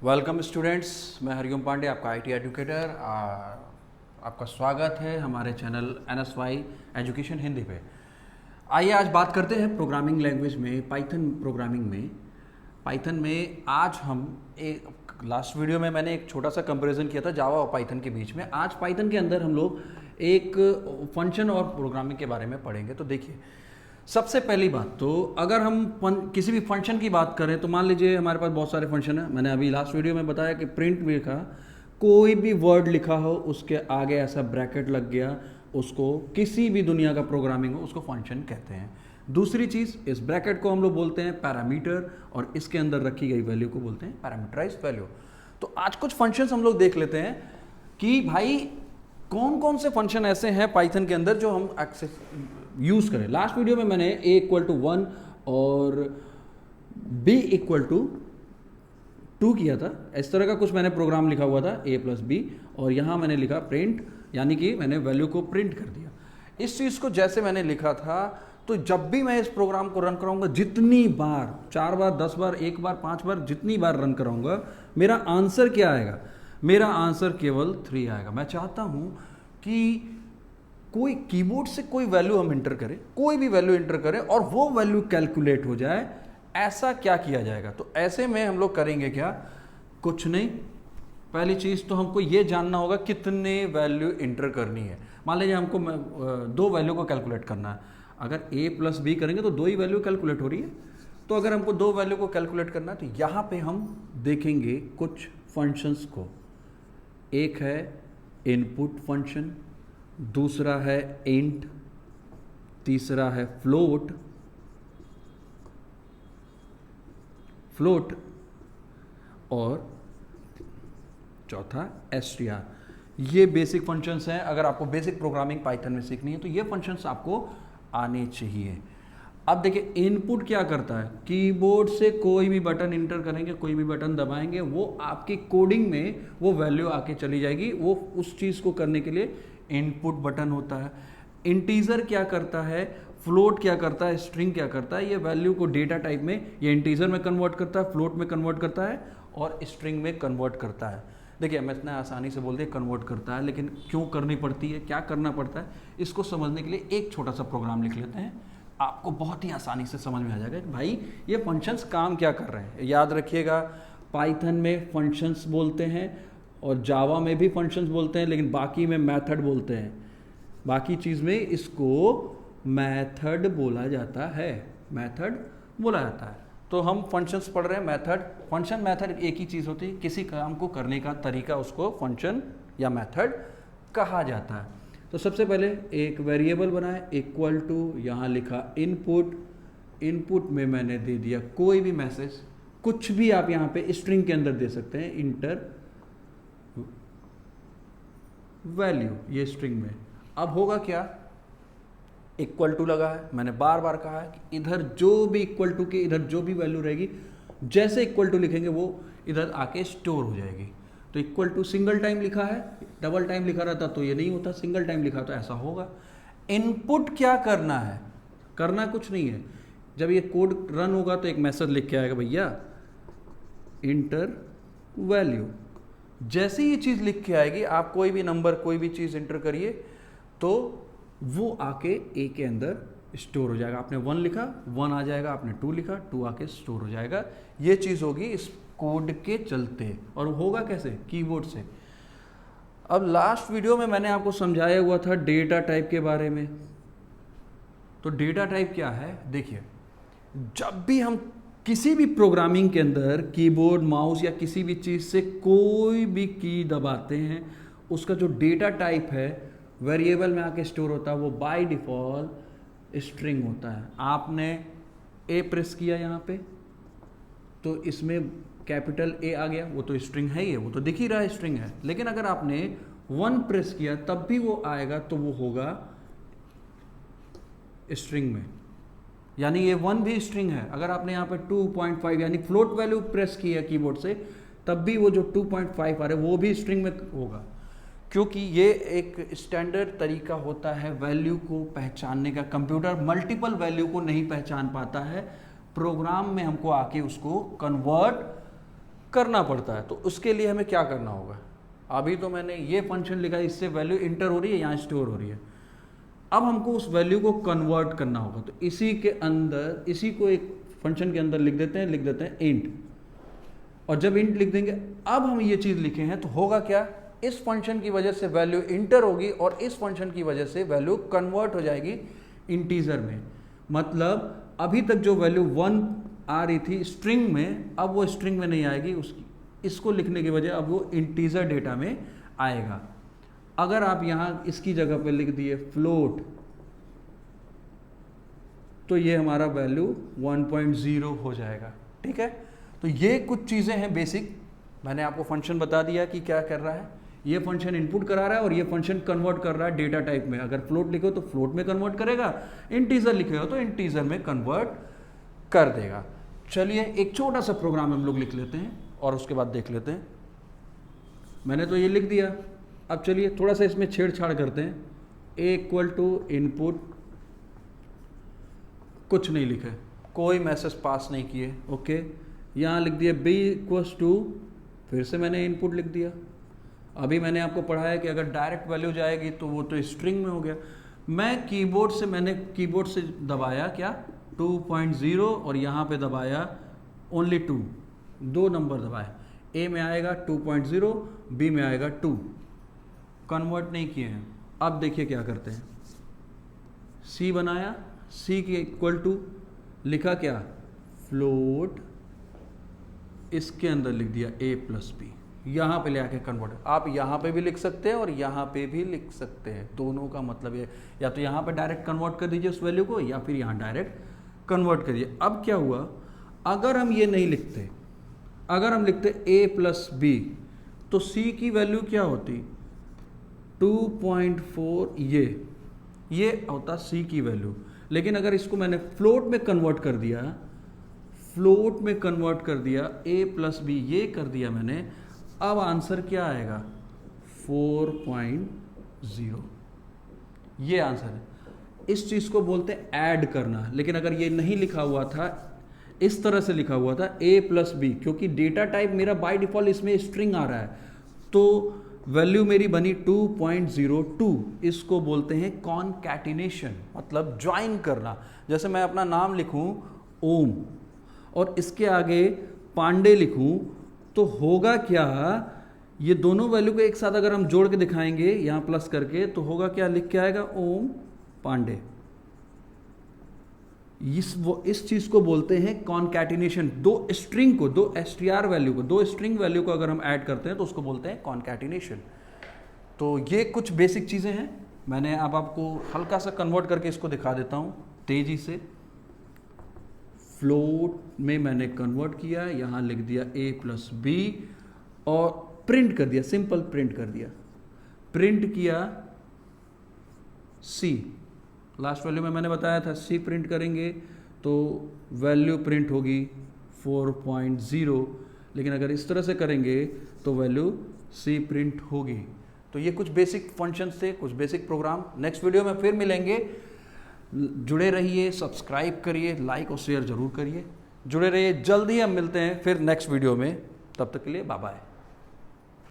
Welcome students, मैं हरिओम पांडे, आपका IT educator. आपका स्वागत है हमारे चैनल NSY एजुकेशन हिंदी पे। आइए आज बात करते हैं प्रोग्रामिंग लैंग्वेज में, पाइथन प्रोग्रामिंग में। पाइथन में आज हम एक लास्ट वीडियो में मैंने एक छोटा सा कंपैरिजन किया था जावा और पाइथन के बीच में। आज पाइथन के अंदर हम लोग एक फंक्शन और प्रोग्रामिंग के बारे में पढ़ेंगे। तो देखिए, सबसे पहली बात तो अगर हम किसी भी फंक्शन की बात करें तो मान लीजिए हमारे पास बहुत सारे फंक्शन है। मैंने अभी लास्ट वीडियो में बताया कि प्रिंट में लिखा, कोई भी वर्ड लिखा हो उसके आगे ऐसा ब्रैकेट लग गया, उसको किसी भी दुनिया का प्रोग्रामिंग हो उसको फंक्शन कहते हैं। दूसरी चीज़, इस ब्रैकेट को हम लोग बोलते हैं पैरामीटर और इसके अंदर रखी गई वैल्यू को बोलते हैं पैरामीटराइज्ड वैल्यू। तो आज कुछ फंक्शंस हम लोग देख लेते हैं कि भाई कौन कौन से फंक्शन ऐसे हैं पाइथन के अंदर जो हम एक्सेस यूज़ करें। लास्ट वीडियो में मैंने a = 1 और b = 2 किया था। इस तरह का कुछ मैंने प्रोग्राम लिखा हुआ था a + b, और यहाँ मैंने लिखा प्रिंट, यानी कि मैंने वैल्यू को प्रिंट कर दिया। इस चीज़ को जैसे मैंने लिखा था, तो जब भी मैं इस प्रोग्राम को रन कराऊंगा, जितनी बार, 4 बार, 10 बार, 1 बार, 5 बार, जितनी बार रन कराऊंगा, मेरा आंसर क्या आएगा? मेरा आंसर केवल 3 आएगा। मैं चाहता हूँ कि कोई कीबोर्ड से कोई वैल्यू हम इंटर करें, कोई भी वैल्यू इंटर करें और वो वैल्यू कैलकुलेट हो जाए। ऐसा क्या किया जाएगा? तो ऐसे में हम लोग करेंगे क्या? कुछ नहीं। पहली चीज़ तो हमको ये जानना होगा कितने वैल्यू इंटर करनी है। मान लीजिए हमको 2 वैल्यू को कैलकुलेट करना है। अगर a + b करेंगे तो 2 ही वैल्यू कैलकुलेट हो रही है। तो अगर हमको 2 वैल्यू को कैलकुलेट करना है तो यहाँ पे हम देखेंगे कुछ फंक्शंस को। एक है इनपुट फंक्शन, दूसरा है इंट, तीसरा है फ्लोट और चौथा str। ये बेसिक फंक्शंस हैं। अगर आपको बेसिक प्रोग्रामिंग पाइथन में सीखनी है तो ये फंक्शंस आपको आने चाहिए। अब देखिए, इनपुट क्या करता है? कीबोर्ड से कोई भी बटन इंटर करेंगे, कोई भी बटन दबाएंगे, वो आपकी कोडिंग में वो वैल्यू आके चली जाएगी। वो उस चीज़ को करने के लिए इनपुट बटन होता है। इंटीजर क्या करता है, फ्लोट क्या करता है, स्ट्रिंग क्या करता है? ये वैल्यू को डेटा टाइप में, ये इंटीजर में कन्वर्ट करता है, फ्लोट में कन्वर्ट करता है और स्ट्रिंग में कन्वर्ट करता है। देखिए, मैं इतना आसानी से बोल दिया कन्वर्ट करता है, लेकिन क्यों करनी पड़ती है, क्या करना पड़ता है, इसको समझने के लिए एक छोटा सा प्रोग्राम लिख लेते हैं। आपको बहुत ही आसानी से समझ में आ जाएगा कि भाई ये फंक्शंस काम क्या कर रहे हैं। याद रखिएगा, पाइथन में फंक्शंस बोलते हैं और जावा में भी फंक्शंस बोलते हैं, लेकिन बाकी में मेथड बोलते हैं। बाकी चीज़ में इसको मेथड बोला जाता है, मेथड बोला जाता है। तो हम फंक्शंस पढ़ रहे हैं। मेथड, फंक्शन, मेथड एक ही चीज़ होती है। किसी काम को करने का तरीका उसको फंक्शन या मेथड कहा जाता है। तो सबसे पहले एक वेरिएबल बनाए = यहाँ लिखा इनपुट। इनपुट में मैंने दे दिया कोई भी मैसेज, कुछ भी आप यहाँ पे स्ट्रिंग के अंदर दे सकते हैं। इंटर वैल्यू, ये स्ट्रिंग में। अब होगा क्या? = लगा है। मैंने बार बार कहा है कि इधर जो भी = के इधर जो भी वैल्यू रहेगी, जैसे = लिखेंगे वो इधर आके स्टोर हो जाएगी। तो = सिंगल टाइम लिखा है, डबल टाइम लिखा रहता तो ये नहीं होता, सिंगल टाइम लिखा तो ऐसा होगा। इनपुट क्या करना है? करना कुछ नहीं है। जब ये कोड रन होगा तो एक मैसेज लिख के आएगा, भैया इंटर वैल्यू। जैसे ये चीज़ लिख के आएगी, आप कोई भी नंबर, कोई भी चीज़ इंटर करिए तो वो आके ए के अंदर स्टोर हो जाएगा। आपने 1 लिखा, 1 आ जाएगा। आपने 2 लिखा, 2 आके स्टोर हो जाएगा। ये चीज़ होगी इस कोड के चलते। और होगा कैसे? कीबोर्ड से। अब लास्ट वीडियो में मैंने आपको समझाया हुआ था डेटा टाइप के बारे में। तो डेटा टाइप क्या है? देखिए, जब भी हम किसी भी प्रोग्रामिंग के अंदर कीबोर्ड, माउस या किसी भी चीज़ से कोई भी की दबाते हैं, उसका जो डेटा टाइप है वेरिएबल में आके स्टोर होता है, वो बाय डिफ़ॉल्ट स्ट्रिंग होता है। आपने ए प्रेस किया यहाँ पे तो इसमें कैपिटल ए आ गया, वो तो स्ट्रिंग है ही है, वो तो दिख ही रहा है स्ट्रिंग है। लेकिन अगर आपने 1 प्रेस किया तब भी वो आएगा, तो वो होगा स्ट्रिंग में, यानी ये 1 भी स्ट्रिंग है। अगर आपने यहाँ पे 2.5 यानी फ्लोट वैल्यू प्रेस की है कीबोर्ड से, तब भी वो जो 2.5 आ रहा है वो भी स्ट्रिंग में होगा, क्योंकि ये एक स्टैंडर्ड तरीका होता है वैल्यू को पहचानने का। कंप्यूटर मल्टीपल वैल्यू को नहीं पहचान पाता है, प्रोग्राम में हमको आके उसको कन्वर्ट करना पड़ता है। तो उसके लिए हमें क्या करना होगा, अभी तो मैंने ये फंक्शन लिखा है, इससे वैल्यू इंटर हो रही है, यहाँ स्टोर हो रही है। अब हमको उस वैल्यू को कन्वर्ट करना होगा, तो इसी के अंदर, इसी को एक फंक्शन के अंदर लिख देते हैं इंट। और जब इंट लिख देंगे, अब हम ये चीज़ लिखे हैं, तो होगा क्या, इस फंक्शन की वजह से वैल्यू इंटर होगी और इस फंक्शन की वजह से वैल्यू कन्वर्ट हो जाएगी इंटीजर में। मतलब अभी तक जो वैल्यू 1 आ रही थी स्ट्रिंग में, अब वो स्ट्रिंग में नहीं आएगी, उसकी इसको लिखने की वजह अब वो इंटीजर डेटा में आएगा। अगर आप यहाँ इसकी जगह पे लिख दिए फ्लोट, तो ये हमारा वैल्यू 1.0 हो जाएगा। ठीक है, तो ये कुछ चीज़ें हैं बेसिक। मैंने आपको फंक्शन बता दिया कि क्या कर रहा है, ये फंक्शन इनपुट करा रहा है और ये फंक्शन कन्वर्ट कर रहा है डेटा टाइप में। अगर फ्लोट लिखो तो फ्लोट में कन्वर्ट करेगा, इंटीजर लिखे हो तो इंटीजर में कन्वर्ट कर देगा। चलिए एक छोटा सा प्रोग्राम हम लोग लिख लेते हैं और उसके बाद देख लेते हैं। मैंने तो ये लिख दिया, अब चलिए थोड़ा सा इसमें छेड़छाड़ करते हैं। ए इक्वल टू इनपुट, कुछ नहीं लिखे, कोई मैसेज पास नहीं किए। ओके, यहाँ लिख दिया बी इक्वल्स टू, फिर से मैंने इनपुट लिख दिया। अभी मैंने आपको पढ़ाया कि अगर डायरेक्ट वैल्यू जाएगी तो वो तो स्ट्रिंग में हो गया। मैं कीबोर्ड से दबाया क्या 2.0 और यहाँ पे दबाया ओनली 2, 2 नंबर दबाए। ए में आएगा 2.0, बी में आएगा 2, कन्वर्ट नहीं किए हैं। अब देखिए क्या करते हैं, सी बनाया, सी के इक्वल टू लिखा क्या, फ्लोट, इसके अंदर लिख दिया a प्लस बी, यहाँ पे ले आके कन्वर्ट। आप यहाँ पे भी लिख सकते हैं और यहाँ पे भी लिख सकते हैं, दोनों का मतलब ये, या तो यहाँ पे डायरेक्ट कन्वर्ट कर दीजिए उस वैल्यू को, या फिर यहाँ डायरेक्ट कन्वर्ट करिए। अब क्या हुआ, अगर हम ये नहीं लिखते, अगर हम लिखते a प्लस बी, तो c की वैल्यू क्या होती 2.4, ये होता c की वैल्यू। लेकिन अगर इसको मैंने फ्लोट में कन्वर्ट कर दिया, फ्लोट में कन्वर्ट कर दिया, a प्लस बी ये कर दिया मैंने, अब आंसर क्या आएगा 4.0, ये आंसर है। इस चीज़ को बोलते हैं ऐड करना। लेकिन अगर ये नहीं लिखा हुआ था, इस तरह से लिखा हुआ था a प्लस बी, क्योंकि डेटा टाइप मेरा बाय डिफॉल्ट इसमें स्ट्रिंग आ रहा है, तो वैल्यू मेरी बनी 2.02। इसको बोलते हैं कॉनकैटिनेशन, मतलब ज्वाइन करना। जैसे मैं अपना नाम लिखूं ओम और इसके आगे पांडे लिखूं, तो होगा क्या, ये दोनों वैल्यू को एक साथ अगर हम जोड़ के दिखाएंगे यहाँ प्लस करके, तो होगा क्या, लिख के आएगा ओम पांडे। इस चीज को बोलते हैं कॉनकैटिनेशन। दो स्ट्रिंग को, दो str वैल्यू को, दो स्ट्रिंग वैल्यू को अगर हम ऐड करते हैं तो उसको बोलते हैं कॉनकैटिनेशन। तो ये कुछ बेसिक चीजें हैं। मैंने अब आपको हल्का सा कन्वर्ट करके इसको दिखा देता हूं तेजी से। फ्लोट में मैंने कन्वर्ट किया, यहाँ लिख दिया a प्लस बी और प्रिंट कर दिया, सिंपल प्रिंट कर दिया। प्रिंट किया c, लास्ट वैल्यू में मैंने बताया था c प्रिंट करेंगे तो वैल्यू प्रिंट होगी 4.0, लेकिन अगर इस तरह से करेंगे तो वैल्यू c प्रिंट होगी। तो ये कुछ बेसिक फंक्शंस थे, कुछ बेसिक प्रोग्राम। नेक्स्ट वीडियो में फिर मिलेंगे। जुड़े रहिए, सब्सक्राइब करिए, लाइक और शेयर जरूर करिए। जुड़े रहिए, जल्दी हम मिलते हैं फिर नेक्स्ट वीडियो में। तब तक के लिए बाय बाय।